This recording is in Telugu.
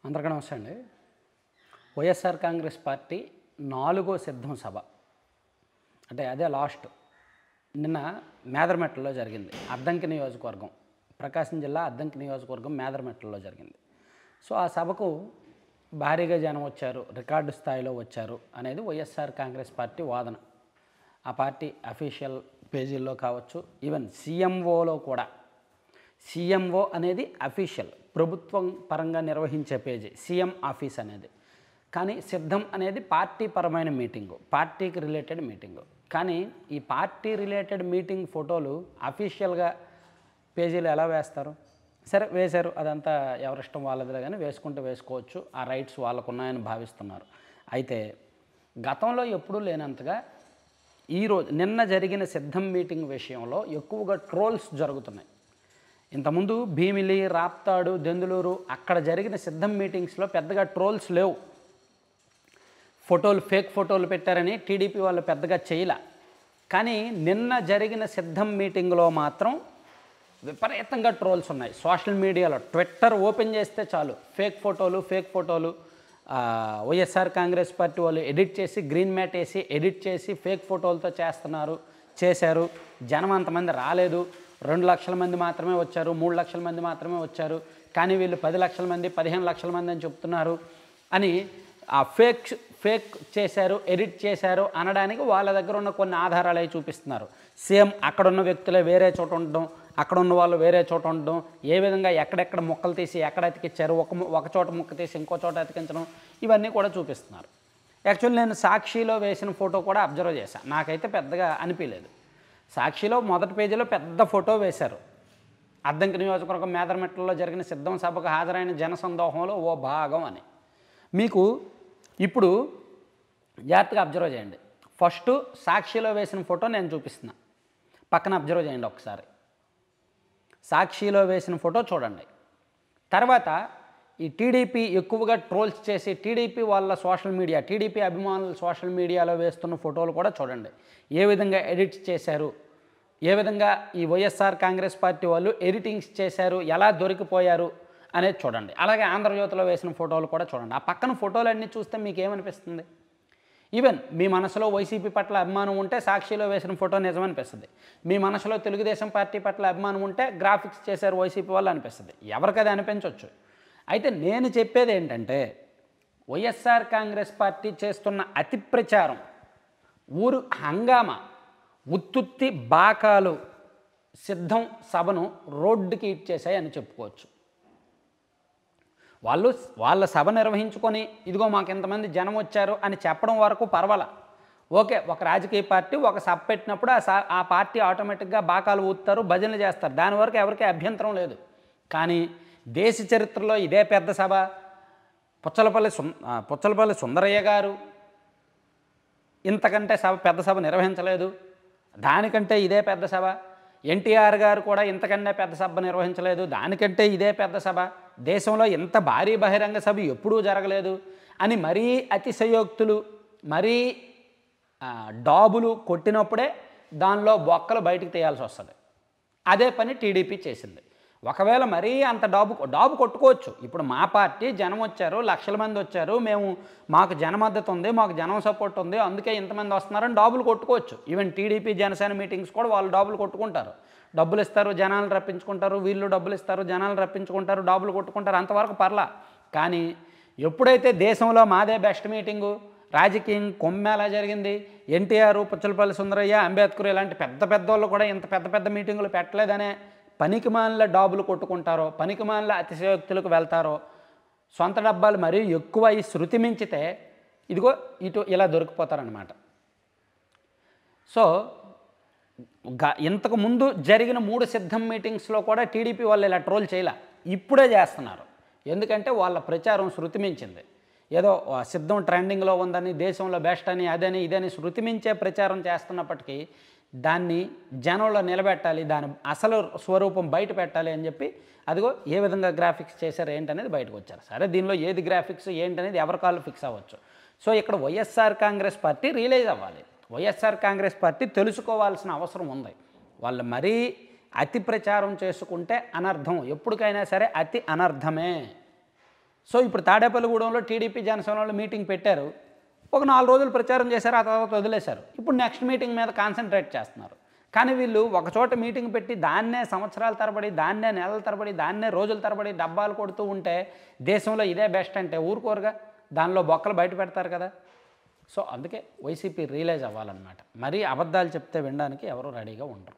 అందరికీ నమస్తే అండి. వైఎస్ఆర్ కాంగ్రెస్ పార్టీ 4వ సిద్ధం సభ అంటే అదే లాస్ట్ నిన్న మేదరమెట్లలో జరిగింది. అద్దంకి నియోజకవర్గం, ప్రకాశం జిల్లా అద్దంకి నియోజకవర్గం మేదరమెట్లలో జరిగింది. సో ఆ సభకు భారీగా జనం వచ్చారు, రికార్డు స్థాయిలో వచ్చారు అనేది వైఎస్ఆర్ కాంగ్రెస్ పార్టీ వాదన. ఆ పార్టీ అఫీషియల్ పేజీల్లో కావచ్చు, ఈవెన్ సీఎంఓలో కూడా. సీఎంఓ అనేది అఫీషియల్ ప్రభుత్వం పరంగా నిర్వహించే పేజీ సీఎం ఆఫీస్ అనేది. కానీ సిద్ధం అనేది పార్టీ పరమైన మీటింగు, పార్టీకి రిలేటెడ్ మీటింగు. కానీ ఈ పార్టీ రిలేటెడ్ మీటింగ్ ఫోటోలు అఫీషియల్గా పేజీలు ఎలా వేస్తారు? సరే వేశారు, అదంతా ఎవరిష్టం వాళ్ళదిలే, కానీ వేసుకుంటే వేసుకోవచ్చు, ఆ రైట్స్ వాళ్ళకు ఉన్నాయని భావిస్తున్నారు. అయితే గతంలో ఎప్పుడూ లేనంతగా ఈరోజు నిన్న జరిగిన సిద్ధం మీటింగ్ విషయంలో ఎక్కువగా ట్రోల్స్ జరుగుతున్నాయి. ఇంతకుముందు భీమిలి, రాప్తాడు, దెందులూరు అక్కడ జరిగిన సిద్ధం మీటింగ్స్లో పెద్దగా ట్రోల్స్ లేవు. ఫోటోలు ఫేక్ ఫోటోలు పెట్టారని టీడీపీ వాళ్ళు పెద్దగా చేయలే. కానీ నిన్న జరిగిన సిద్ధం మీటింగ్లో మాత్రం విపరీతంగా ట్రోల్స్ ఉన్నాయి. సోషల్ మీడియాలో ట్విట్టర్ ఓపెన్ చేస్తే చాలు ఫేక్ ఫోటోలు వైఎస్ఆర్ కాంగ్రెస్ పార్టీ వాళ్ళు ఎడిట్ చేసి గ్రీన్ మ్యాట్ వేసి ఎడిట్ చేసి ఫేక్ ఫోటోలతో చేశారు. జనం అంతమంది రాలేదు, 2 లక్షల మంది మాత్రమే వచ్చారు, 3 లక్షల మంది మాత్రమే వచ్చారు, కానీ వీళ్ళు 10 లక్షల మంది 15 లక్షల మంది అని చెప్తున్నారు అని ఆ ఫేక్ చేశారు, ఎడిట్ చేశారు అనడానికి వాళ్ళ దగ్గర ఉన్న కొన్ని ఆధారాలు అవి చూపిస్తున్నారు. సేమ్ అక్కడున్న వ్యక్తులే వేరే చోట ఉండడం, అక్కడ ఉన్న వాళ్ళు వేరే చోట ఉండడం, ఏ విధంగా ఎక్కడెక్కడ ముక్కలు తీసి ఎక్కడ అతికించారు, ఒక చోట ముక్క తీసి ఇంకో చోట అతికించడం, ఇవన్నీ కూడా చూపిస్తున్నారు. యాక్చువల్లీ నేను సాక్షిలో వేసిన ఫోటో కూడా అబ్జర్వ్ చేశాను, నాకైతే పెద్దగా అనిపించలేదు. సాక్షిలో మొదటి పేజీలో పెద్ద ఫోటో వేశారు. అద్దంకి నియోజకవర్గం మేదరమెట్లలో జరిగిన సిద్ధం సభకు హాజరైన జనసందోహంలో ఓ భాగం అని. మీకు ఇప్పుడు జాగ్రత్తగా అబ్జర్వ్ చేయండి. ఫస్ట్ సాక్షిలో వేసిన ఫోటో నేను చూపిస్తున్నా, పక్కన అబ్జర్వ్ చేయండి ఒకసారి. సాక్షిలో వేసిన ఫోటో చూడండి. తర్వాత ఈ టీడీపీ ఎక్కువగా ట్రోల్స్ చేసి టీడీపీ వాళ్ళ సోషల్ మీడియా, టీడీపీ అభిమానులు సోషల్ మీడియాలో వేస్తున్న ఫోటోలు కూడా చూడండి. ఏ విధంగా ఎడిట్ చేశారు, ఏ విధంగా ఈ వైఎస్ఆర్ కాంగ్రెస్ పార్టీ వాళ్ళు ఎడిటింగ్స్ చేశారు, ఎలా దొరికిపోయారు అనేది చూడండి. అలాగే ఆంధ్రజ్యోతిలో వేసిన ఫోటోలు కూడా చూడండి. ఆ పక్కన ఫోటోలన్నీ చూస్తే మీకు ఏమనిపిస్తుంది? ఈవెన్ మీ మనసులో వైసీపీ పట్ల అభిమానం ఉంటే సాక్షిలో వేసిన ఫోటో నిజమనిపిస్తుంది. మీ మనసులో తెలుగుదేశం పార్టీ పట్ల అభిమానం ఉంటే గ్రాఫిక్స్ చేశారు వైసీపీ వాళ్ళు అనిపిస్తుంది. ఎవరికది అనిపించవచ్చు. అయితే నేను చెప్పేది ఏంటంటే, వైఎస్ఆర్ కాంగ్రెస్ పార్టీ చేస్తున్న అతి ప్రచారం, ఊరు హంగామా, ఉత్తుత్తి బాకాలు సిద్ధం సభను రోడ్డుకి ఇచ్చేసాయి అని చెప్పుకోవచ్చు. వాళ్ళ సభ నిర్వహించుకొని ఇదిగో మాకు ఇంతమంది జనం వచ్చారు అని చెప్పడం వరకు పర్వాలా, ఓకే. ఒక రాజకీయ పార్టీ ఒక సభ పెట్టినప్పుడు ఆ పార్టీ ఆటోమేటిక్గా బాకాలు ఊతారు, భజనలు చేస్తారు, దాని వరకు ఎవరికీ అభ్యంతరం లేదు. కానీ దేశ చరిత్రలో ఇదే పెద్ద సభ, పుచ్చలపల్లి సుందరయ్య గారు ఇంతకంటే పెద్ద సభ నిర్వహించలేదు, దానికంటే ఇదే పెద్ద సభ. ఎన్టీఆర్ గారు కూడా ఇంతకన్నా పెద్ద సభ నిర్వహించలేదు, దానికంటే ఇదే పెద్ద సభ. దేశంలో ఇంత భారీ బహిరంగ సభ ఎప్పుడూ జరగలేదు అని మరీ అతిశయోక్తులు, మరీ డాబులు కొట్టినప్పుడే దానిలో బొక్కలు బయటికి తీయాల్సి వస్తుంది. అదే పని టీడీపీ చేసింది. ఒకవేళ మరీ అంత డాబు కొట్టుకోవచ్చు. ఇప్పుడు మా పార్టీ జనం వచ్చారు, లక్షల మంది వచ్చారు, మాకు జన మద్దతు ఉంది, మాకు జనం సపోర్ట్ ఉంది, అందుకే ఇంతమంది వస్తున్నారని డాబులు కొట్టుకోవచ్చు. ఈవెన్ టీడీపీ జనసేన మీటింగ్స్ కూడా వాళ్ళు డాబులు కొట్టుకుంటారు. డబ్బులు ఇస్తారు, జనాలు రప్పించుకుంటారు, వీళ్ళు డబ్బులు ఇస్తారు, జనాలు రప్పించుకుంటారు, డాబులు కొట్టుకుంటారు, అంతవరకు పర్లా. కానీ ఎప్పుడైతే దేశంలో మాదే బెస్ట్ మీటింగు, రాజకీయం కొమ్మేలా జరిగింది, ఎన్టీఆర్, పుచ్చలపల్లి సుందరయ్య, అంబేద్కర్ ఇలాంటి పెద్ద వాళ్ళు కూడా ఇంత పెద్ద మీటింగులు పెట్టలేదనే పనికిమాలిన డాబులు కొట్టుకుంటారో, పనికిమాలిన అతిశయోక్తులకు వెళ్తారో, సొంత డబ్బాలు మరీ ఎక్కువ ఈ శృతి మించితే ఇదిగో ఇలా దొరికిపోతారనమాట. సో ఇంతకు ముందు జరిగిన 3 సిద్ధం మీటింగ్స్లో కూడా టీడీపీ వాళ్ళు ఇలా ట్రోల్ చేయలే, ఇప్పుడే చేస్తున్నారు. ఎందుకంటే వాళ్ళ ప్రచారం శృతి మించింది. ఏదో సిద్ధం ట్రెండింగ్లో ఉందని, దేశంలో బెస్ట్ అని, అదని ఇదని శృతి మించే ప్రచారం చేస్తున్నప్పటికీ దాన్ని జనంలో నిలబెట్టాలి, దాని అసలు స్వరూపం బయట పెట్టాలి అని చెప్పి అదిగో ఏ విధంగా గ్రాఫిక్స్ చేశారు ఏంటనేది బయటకు వచ్చారు. సరే, దీనిలో ఏది గ్రాఫిక్స్ ఏంటనేది ఎవరి కాళ్ళు ఫిక్స్ అవ్వచ్చు. సో ఇక్కడ వైఎస్ఆర్ కాంగ్రెస్ పార్టీ రియలైజ్ అవ్వాలి, వైఎస్ఆర్ కాంగ్రెస్ పార్టీ తెలుసుకోవాల్సిన అవసరం ఉంది. వాళ్ళు మరీ అతి ప్రచారం చేసుకుంటే అనర్థం, ఎప్పటికైనా సరే అతి అనర్థమే. సో ఇప్పుడు తాడేపల్లిగూడెంలో టీడీపీ జనసేన వాళ్ళు మీటింగ్ పెట్టారు, ఒక 4 రోజులు ప్రచారం చేశారు, ఆ తర్వాత వదిలేశారు. ఇప్పుడు నెక్స్ట్ మీటింగ్ మీద కాన్సన్ట్రేట్ చేస్తున్నారు. కానీ వీళ్ళు ఒకచోట మీటింగ్ పెట్టి దాన్నే సంవత్సరాల తరబడి, దాన్నే నెలల తరబడి, దాన్నే రోజుల తరబడి డబ్బాలు కొడుతూ ఉంటే దేశంలో ఇదే బెస్ట్ అంటే ఊరుకోరుగా, దానిలో బొక్కలు బయట పెడతారు కదా. సో అందుకే వైసీపీ రియలైజ్ అవ్వాలన్నమాట. మరీ అబద్ధాలు చెప్తే వినడానికి ఎవరు రెడీగా ఉండరు.